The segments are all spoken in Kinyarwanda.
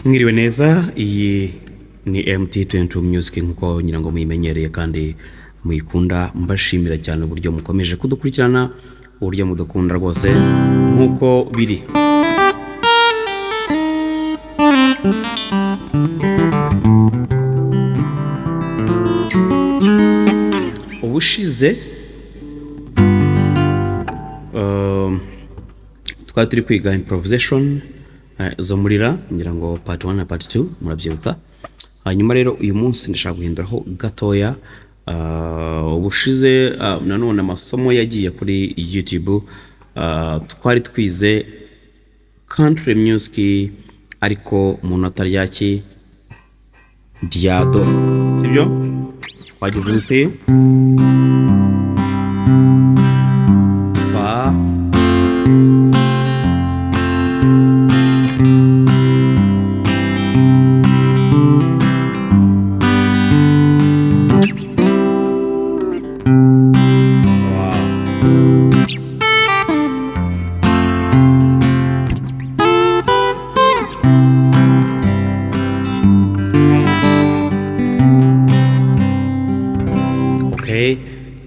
Mwiriwe neza, iyi ni MT22 Music nkuko ngira ngo muyimenyereye kandi muyikunda. Mbashimira cyane uburyo mukomeje kudukurikirana, uburyo mudukunda rwose nkuko biri. Ubushize twari turi kwiga improvisation zo murira, ngira ngo part 1 na part 2 murabyibuka. Hanyuma rero uyu munsi ndashaka guhinduraho gatoya. Ubushize nanone amasomo yagiye kuri YouTube, twari twize country music ariko mu nota ryaki rya do, sibyo? Twagize muti fa,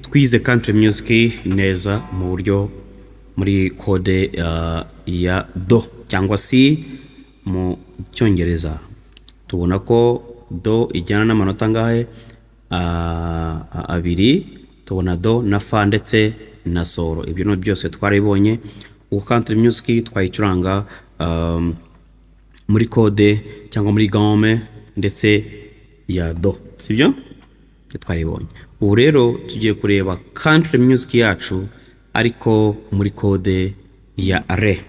twize country music neza mu buryo muri code ya do cyangwa si mu cyongereza. Tubona ko do ijyana n'amanota ngahe abiri, tubona do na fa ndetse na solo. Ibyo no byose twarabibonye. Country music twayicuranga muri code cyangwa muri gamme ndetse ya do, sibyo? Twaribonye. Ubu rero tugiye kureba country music yacu ariko muri code ya re.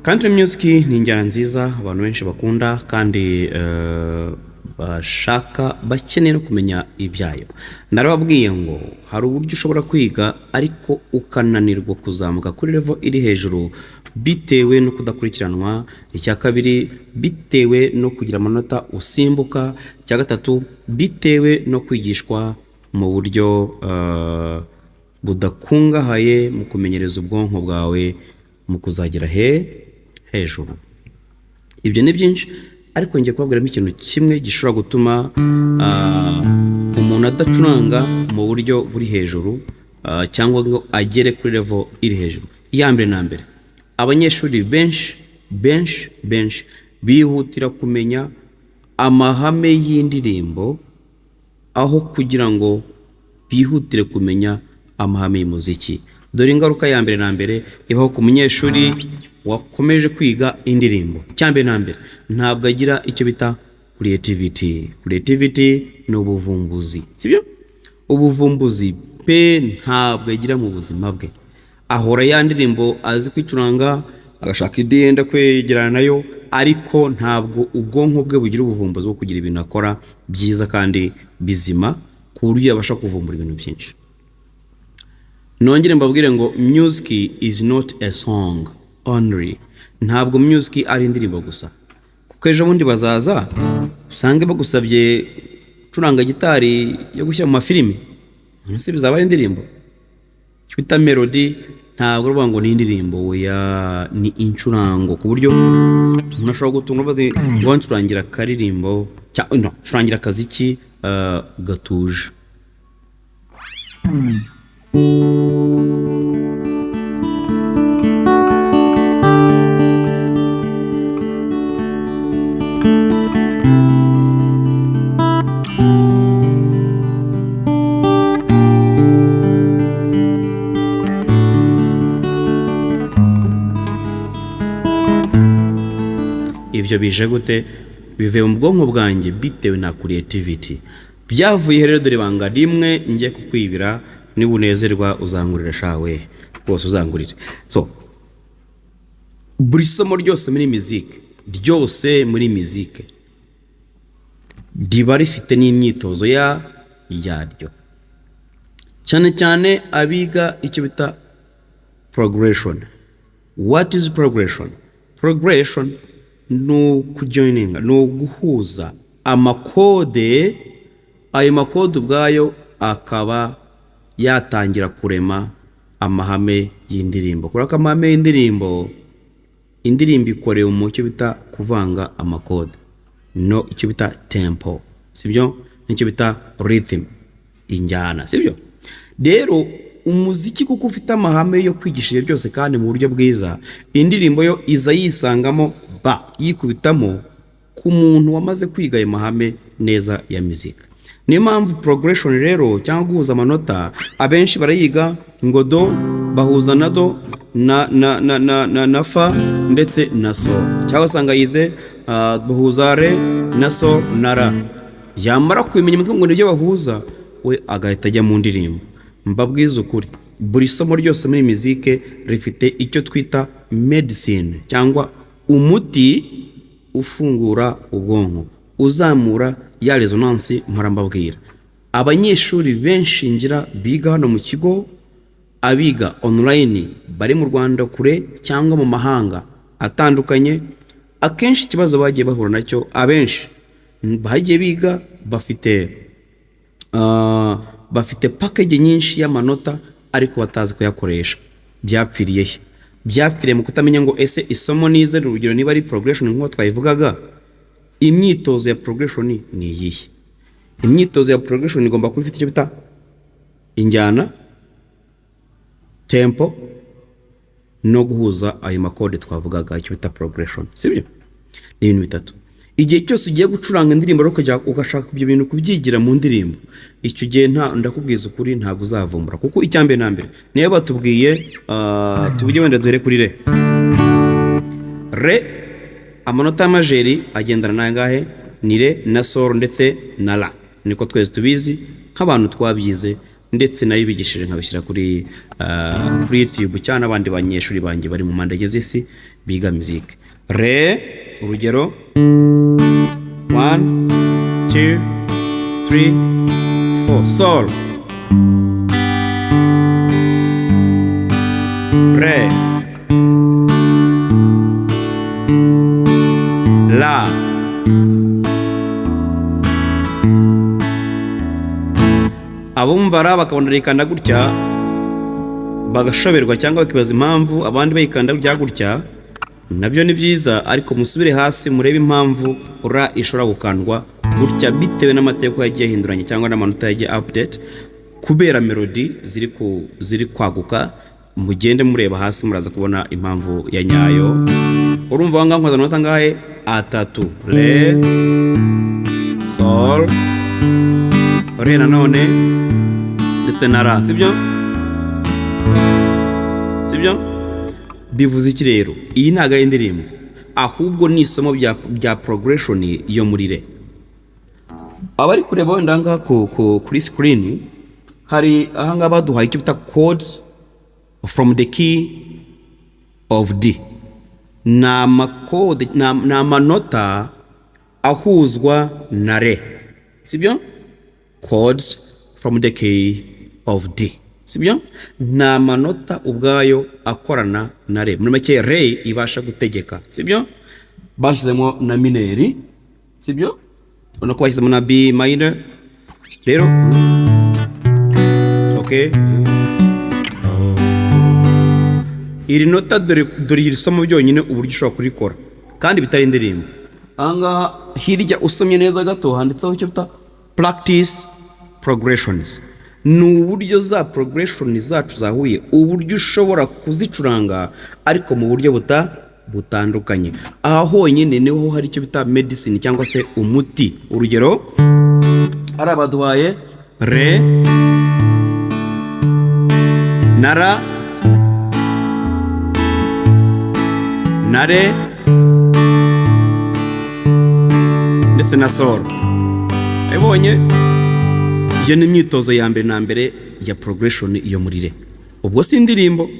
Country music ni injyana nziza abantu benshi bakunda kandi bashaka bakeneye no kumenya ibyayo. Narababwiye ngo hari uburyo ushobora kwiga ariko ukananirwa kuzamuka kuri level iri hejuru bitewe no kudakurikiranwa. Icya kabiri, bitewe no kugira amanota usimbuka. Icya gatatu, bitewe no kwigishwa mu buryo budakungahaye mu kumenyereza ubwonko bwawe mu kuzagira hejuru. Ibyo ni byinshi ariko ngiye kubabwiramo ikintu kimwe gishobora gutuma umuntu adacuranga mu buryo buri hejuru cyangwa ngo agere kuri level iri hejuru. Iyambere na mbere, abanyeshuri benshi bihutira kumenya amahame y'indirimbo aho kugira ngo bihutire kumenya amahame y'umuziki. Dore ingaruka ya mbere na mbere ibaho ku munyeshuri wakomeje kwiga indirimbo. Cyambere na mbere, ntabwo agira icyo bita creativity ni ubuvumbuzi, sibyo? Ubuvumbuzi pe ntabwo agira mu buzima bwe. Ahora ya ndirimbo azi kwicuranga, agashaka idenda kwegerana nayo, ariko ntabwo ubwonko bwe bugira ubuvumbuzi bwo kugira ibintu akora byiza kandi bizima ku buryo yabasha kuvumbura ibintu byinshi. Nongere mbabwire ngo music is not a song only. Ntabwo music ari indirimbo gusa. Kuko ejo bundi bazaza usange bagusabye curanga gitari yo gushyira mu mafilimi. None bizaba ari indirimbo. Cyita melody ntabwo ruvuga ngo ni indirimbo, oya ni incurango ku buryo umuntu ashobora gutunga bazi ngo ncurangira karirimbo cyangwa curangira kaziki gatuje. Ibyo bije gute? Bivuye mu bwonko bwanjye bitewe na creativity. Byavuye rero dore banga rimwe ngiye kukwibira, niba unezerwa uzangurira shawe rwose uzangurire. So buri somo ryose muri muzike riba rifite n'imyitozo yaryo, cyane cyane abiga icyo bita progression. What is progression? Progression ni ukujoininga, ni uguhuza amakode. Ayo makode ubwayo akaba yatangira kurema amahame y'indirimbo. Kuraka amahame y'indirimbo, indirimbo ikorewe mu cyo bita kuvanga amakode, no icyo bita tempo, sibyo, n'icyo bita rhythm, injyana, sibyo. Rero umuziki kuko ufite amahame yo kwigisha ibyo byose kandi mu buryo bwiza, indirimbo yo iza yisangamo yikubitamo ku muntu wamaze kwiga ayo mahame neza ya muzika. Niyo mpamvu progression rero cyangwa guhuza amanota, abenshi barayiga ngo do bahuza na do na fa ndetse na sol, cyangwa sanga yize bahuza re na sol na ra. Yamara kwimenya umutwe ngo nibyo bahuza, we agahita ajya mu ndirimbo. Mbabwiza ukuri, buri somo ryose muri muzike rifite icyo twita medicine cyangwa umuti ufungura ubwonko, uzamura ya resonance. Mbabwira abanyeshuri benshi ngira biga hano mu kigo, abiga online bari mu Rwanda kure cyangwa mu mahanga atandukanye, akenshi ikibazo bagiye bahura nacyo, abenshi bagiye biga bafite package nyinshi y'amanota ariko batazi kuyakoresha. Byapfiriye mu kutamenya ngo ese isomo nize, urugero niba ari progression nk'uko twayivugaga, imyitozo ya progression ni iyihe? Imyitozo ya progression igomba kuba ifite icyo bita injyana, tempo no guhuza ayo makode twavugaga, icyo bita progression, sibyo? Ni ibintu bitatu. Igihe cyose ugiye gucuranga indirimbo rero ugashaka ibyo bintu kubyigira mu ndirimbo, icyo gihe ndakubwiza ukuri ntabwo uzavumbura, kuko icyambere na mbere niyo batubwiye tuvuge wenda duhere kuri re, amanota y'amajeri agendana nangahe? Ni re na sol ndetse na la. Niko twese tubizi nk'abantu twabyize, ndetse nayo bigishije nkabishyira kuri YouTube cyane abandi banyeshuri banjye bari mu mandege z'isi biga muzike. Re, urugero 1 2 3 4, sol, re, la, abumva bakabona rikanda gutya bagashoberwa cyangwa bakibaza impamvu abandi bayikanda gutya, nabyo ni byiza, ariko musubire hasi murebe impamvu ra ishobora gukandwa gutya bitewe n'amateko yagiye hinduranye cyangwa n'amanota yagiye update kubera melody ziri kwaguka. Mugende mureba hasi muraza kubona impamvu ya nyayo. Urumva wanga nkoza amanota ngahe? atatu, re, sol, re nanone ndetse na ra, sibyo? Bivuze iki rero? Iyi ntago ari indirimbo, ahubwo ni isomo bya progression yo muri re. Abari kureba wenda ngaha kuri screen hari ahanga baduhaye icyo bita chords from the key of D. Na manota ahuzwa na re, sibyo? Chords from the key of D, sibyo? Na manota ubwayo akorana na re. Muri make re ibasha gutegeka, sibyo? Bashyizemo na mineri, sibyo? Ubona ko bashyizemo na B minor. Rero okay, iri nota dore iri somo byonyine uburyo ushobora kurikora kandi bitari indirimbo. Ahangaha hirya usomye neza gato handitseho icyo bita practice progressions. Ni uburyo za progression zacu zahuye, uburyo ushobora kuzicuranga ariko mu buryo butandukanye. Aha honyine niho hari icyo bita medicine cyangwa se umuti. Urugero ari abaduhaye re na ra na re ndetse na sol. Ebonye iyo ni imyitozo ya mbere na mbere ya progression iyo muri re. Ubwo si indirimbo,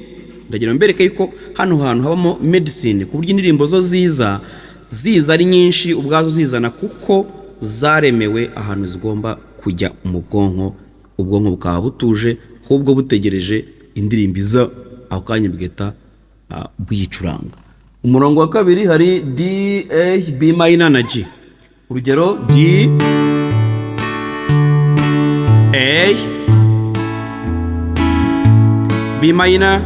ndagira mbereke yuko hano hantu habamo medicine, ku buryo indirimbo zo ziza ari nyinshi ubwazo zizana, kuko zaremewe ahantu zigomba kujya mu bwonko, ubwonko bukaba butuje ahubwo butegereje indirimbo iza aho kanya bwita buyicuranga. Umurongo wa kabiri hari D, A, B minor na G. Urugero D, A, B minor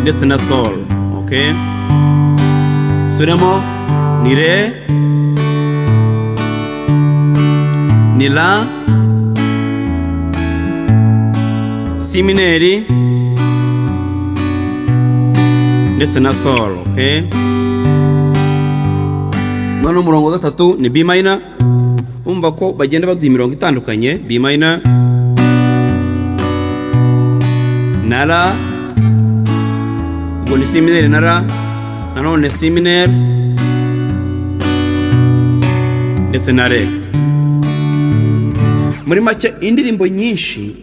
ndetse na Sol. Okay, suremo ni Re, ni La, Si mineri ndetse na Sol. Okay, none umurongo wa gatatu ni B minor. Umva ko bagenda baduha imirongo itandukanye, B minor na La, ubwo ni Si mineri na La, nanone Si mineri ndetse na Re. Muri make indirimbo nyinshi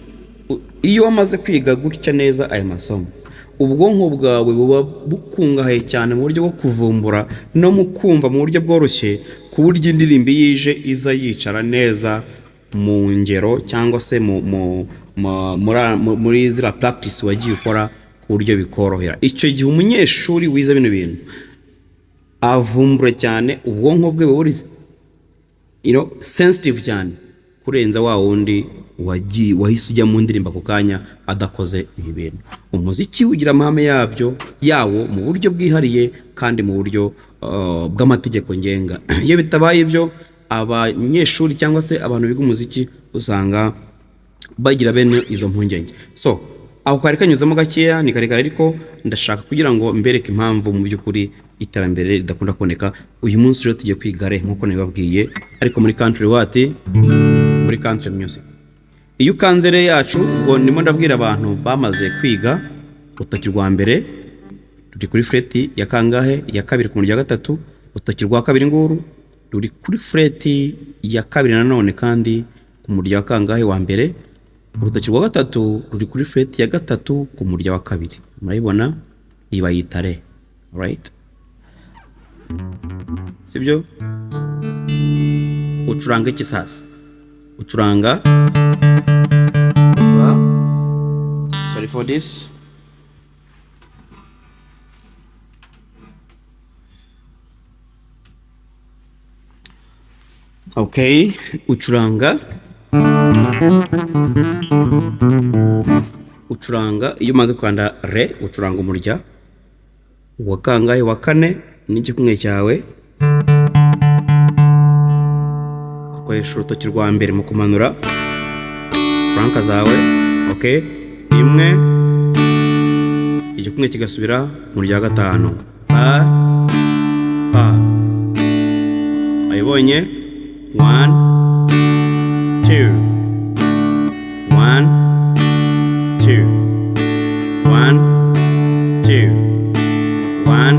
iyo wamaze kwiga gutya neza aya masomo, ubwonko bwawe buba bukungahaye cyane mu buryo bwo kuvumbura no mu kumva mu buryo bworoshye, ku buryo indirimbo yije iza yicara neza mu ngero cyangwa se muri zira practice wagiye ukora, ku buryo bikorohera. Icyo gihe umunyeshuri wize bino bintu avumbura cyane, ubwonko bwe buri sensitive cyane kurenza wa wundi wahise ujya mu ndirimbo ako kanya adakoze ibi bintu. Umuziki ugira amahame yawo mu buryo bwihariye kandi mu buryo bw'amategeko ngenga. Iyo bitabaye ibyo, abanyeshuri cyangwa se abantu biga umuziki usanga bagira bene izo mpungenge. So aho kari kanyuzamo gakeya, ni karekare, ariko ndashaka kugira ngo mbereke impamvu mu by'ukuri iterambere ridakunda kuboneka. Uyu munsi rero tugiye kwiga Re nk'uko nabibabwiye, ariko muri country muri country music. Iyo ukanze Re yacu, ubwo ndimo ndabwira abantu bamaze kwiga, urutoki rwa mbere ruri kuri freti ya kangahe? Ya kabiri ku murya wa gatatu. Urutoki rwa kabiri nguru ruri kuri freti ya kabiri nanone kandi ku murya wa kangahe? Wa mbere. Urutoki rwa gatatu ruri kuri freti ya gatatu ku murya wa kabiri. Murayibona? Iyi bayita Re. Alright? Sibyo? Ucuranga iki sasa? Ucuranga, sorry for this, okay, ucuranga iyo umaze kwanda Re, ucuranga umurya wa kangahe? Wa kane n'igikumwe cyawe. Ukoresha urutoki rwa mbere mu kumanura franka zawe. Okay, rimwe, igikumwe kigasubira mu rya gatanu. Pa. Ayibonye? 1 2 1 2 1 2 1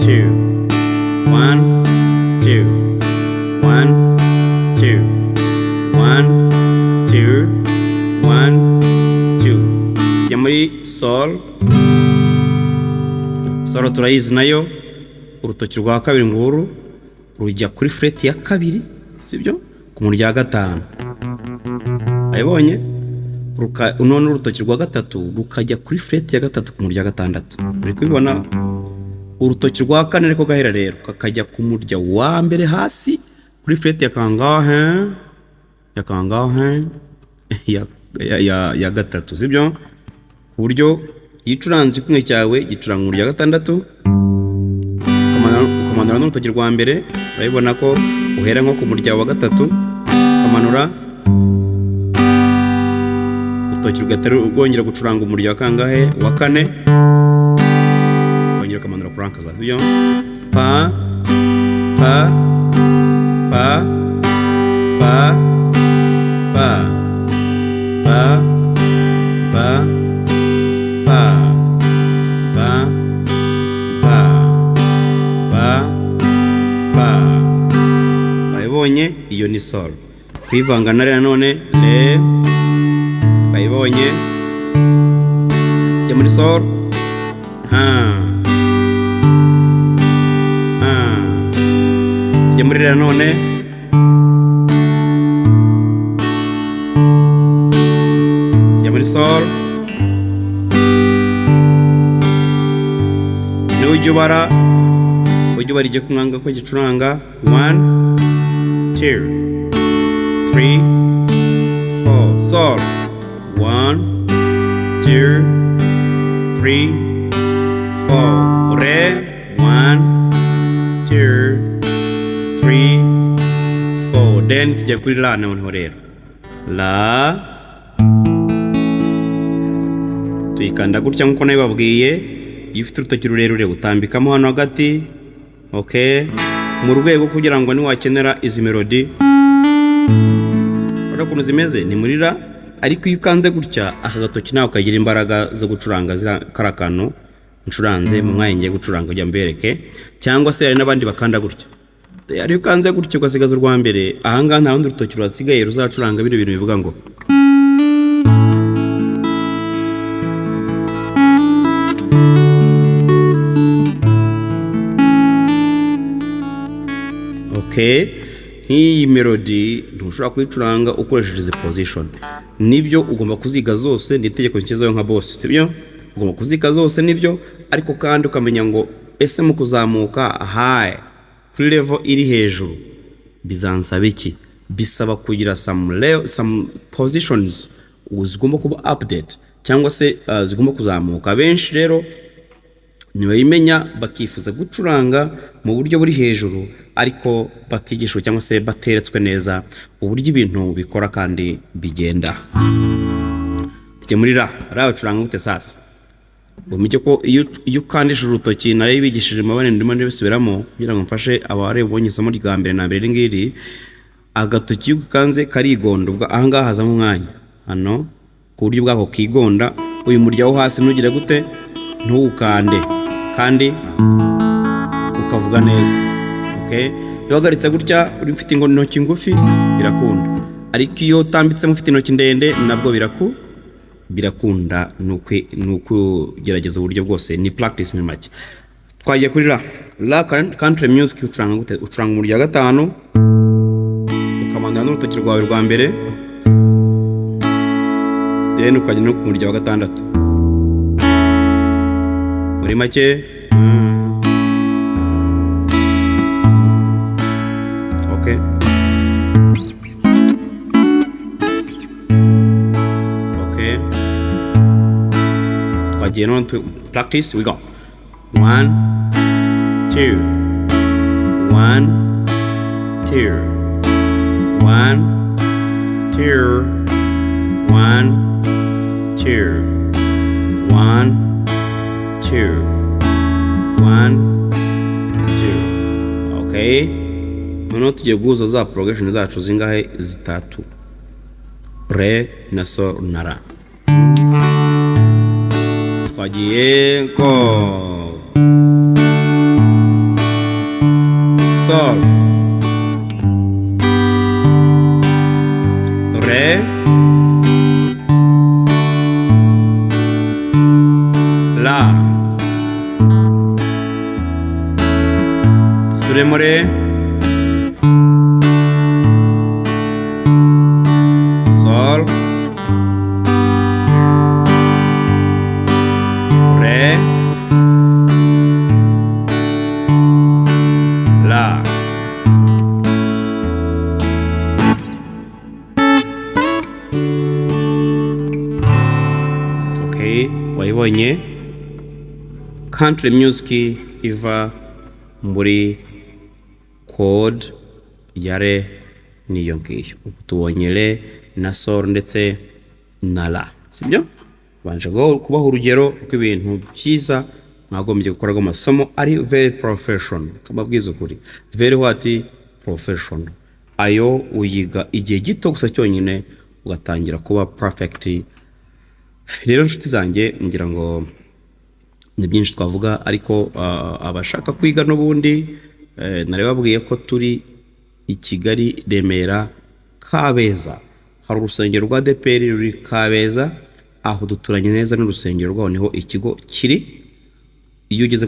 2 1 2 1 2 1 2 1 2. Tujya muri Sol. Sol turayizi nayo, urutoki rwa kabiri nguru rujya kuri freti ya kabiri, sibyo? Ku murya wa gatanu. Ayibonye? None urutoki rwa gatatu rukajya kuri freti ya gatatu ku murya wa gatandatu. Uri kubibona? Urutoki rwa kane ariko gahera rero kakajya ku murya wa mbere hasi kuri freti ya kangahe? Ya gatatu, sibyo? Ku buryo yicuranze igikumwe cyawe gicuranga mu murya wa gatandatu, ukamanura n'urutoki rwa mbere. Urabibona ko uhera nko ku murya wa gatatu, ukamanura urutoki rwongera gucuranga umurya wa kangahe? Wa kane, ukongera ukamanura franka zawe, sibyo? Pa pa pa pa pa pa pa pa pa pa pa pa. Bayibonye? Iyo ni Sol. Kwivanga na Re nanone, Re. wayibonye. Tujya muri sol. Tujya muri re none. Tujya muri sol. Ujya ubara igiye kumwanga ko gicuranga 1 2 3 4 sol 1 2 3 4 re 1 2 3 4 then tujya kuri la noneho rero la tuyikanda gutya nkuko nabibabwiye. Iyo ufite urutoki rurerure utambikamo hano hagati, okay, mu rwego kugira ngo niwakenera izi melody urabona ukuntu zimeze ni muri la, ariko iyo ukanze gutya aka gatoki nawe kagira imbaraga zo gucuranga kara kantu ncuranze mu mwanya ngiye gucuranga ujya mbereke, cyangwa se hari n'abandi bakanda gutya. Iyo ukanze gutya ugasigaza urwa mbere, ahangaha nta wundi rutoki rwasigaye ruzacuranga bino bintu bivuga ngo nk'iyi melody ntushobora kuyicuranga ukoresheje izi position. Nibyo ugomba kuziga zose, ni itegeko nshyizeho nka boss, sibyo? Ugomba kuziga zose nibyo, ariko kandi ukamenya ngo ese mu kuzamuka high kuri level iri hejuru bizansaba iki? Bisaba kugira some positions zigomba kuba update cyangwa se zigomba kuzamuka. Benshi rero nibayimenya bakifuza gucuranga mu buryo buri hejuru, ariko batigishwe cyangwa se bateretswe neza uburyo ibintu bikora kandi bigenda. Tujye muri la bacuranga gute sasa? Bumike ko iyo ukandisha urutoki nari bigishije mabane ndimo ndibisubiramo kugira ngo mfashe abare bonye isomo rya mbere na mbere ngiri. Agatoki ukanze karigondo ubwo ahangaha haza mu mwanya hano ku buryo bwako kigonda, uyu murya wo hasi nugira gute ntukande kandi ukavuga neza. Okay, iyo wagaritse gutya uri mfite intoki ngufi birakunda, ariko iyo utambitse mufite intoki ndende nabwo birakunda. Nuko gerageza uburyo bwose, ni practice muri make. Twagiye kuri la country music ucuranga gute? Ucuranga mu rya gatanu ukamanda n'urutoki rwawe rwa mbere, then ukajya no mu rya wa gatandatu muri make. Okay, twagiye none to practice. We go 1 2 1 2 1 2 1 2 1 2 1 2. Okay, noneho tugiye guhuza za progression zacu zingahe? Zitatu, re na sol na la. Twagiye go sol re la, suremo re sol re la. Okay, wayibonye. Country music iva muri chord ya re niyo ngiyo. Tubonye re na sol ndetse na la, sibyo? Banje kubaho urugero rw'ibintu byiza mwagombye gukora amasomo ari very professional, kababwiza ukuri very what professional. Ayo uyiga igihe gito gusa cyonyine ugatangira kuba perfect. Rero nshuti zanjye ngira ngo ni byinshi twavuga, ariko abashaka kwiga n'ubundi nari babwiye ko turi i Kigali, Remera, Kabeza hari urusengero rwa ADEPR ruri Kabeza, aho duturanye neza n'urusengero rwaho niho ikigo kiri. Iyo ugeze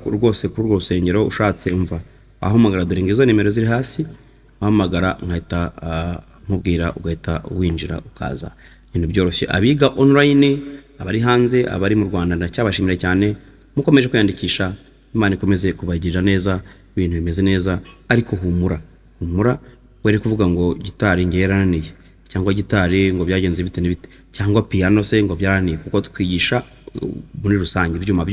rwose kuri urwo rusengero ushatse umva ahamagara, dore ngizo nimero ziri hasi, ahamagara nkahita nkubwira, ugahita winjira ukaza. Ibintu byoroshye. Abiga online, abari hanze, abari mu Rwanda, ndacyabashimira cyane, mukomeje kwiyandikisha. Imana ikomeze kubagirira neza, ibintu bimeze neza. Ariko humura were kuvuga ngo gitari nge yarananiye, cyangwa gitari ngo byagenze bite n'ibite, cyangwa piano se ngo byarananiye, kuko twigisha muri rusange ibyuma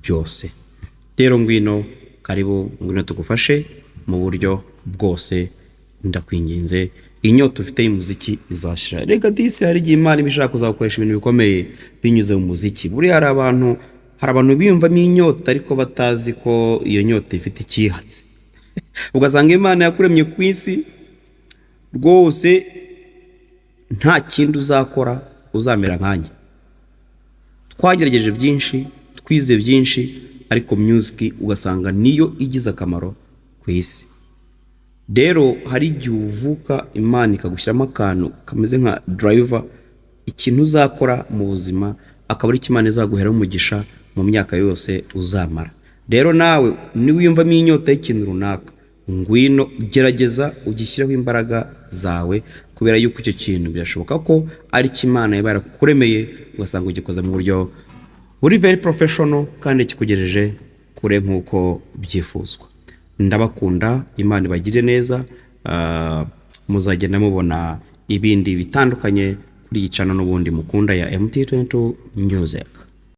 byose. Rero ngwino, karibu, ngwino tugufashe mu buryo bwose, ndakwinginze. Inyota ufite y'umuziki izashira. Reka disi hari igihe Imana ibishaka kuzakoresha ibintu bikomeye binyuze mu muziki. Buri hari abantu biyumvamo inyota ariko batazi ko iyo nyota ifite ikihatse. Ugasanga Imana yakuremye ku isi rwose nta kindi uzakora uzamera nkanjye. Twagerageje byinshi, twize byinshi, ariko music ugasanga niyo igize akamaro ku isi. Rero hari igihe uvuka Imana ikagushyiramo akantu kameze nka driver, ikintu uzakora mu buzima akaba ari Imana izaguhera umugisha mu myaka yose uzamara. Rero nawe niwiyumvamo inyota y'ikintu runaka, ngwino gerageza ugishyiraho imbaraga zawe, kubera yuko icyo kintu birashoboka ko ari Imana yabara kuremeye, ugasanga ugikoza mu buryo buri very professional kandi kikugejeje kure nk'uko byifuzwa. Ndabakunda, Imana ibagire neza. Muzagenda mubona ibindi bitandukanye kuri iyi channel n'ubundi mukunda ya MT22 Music.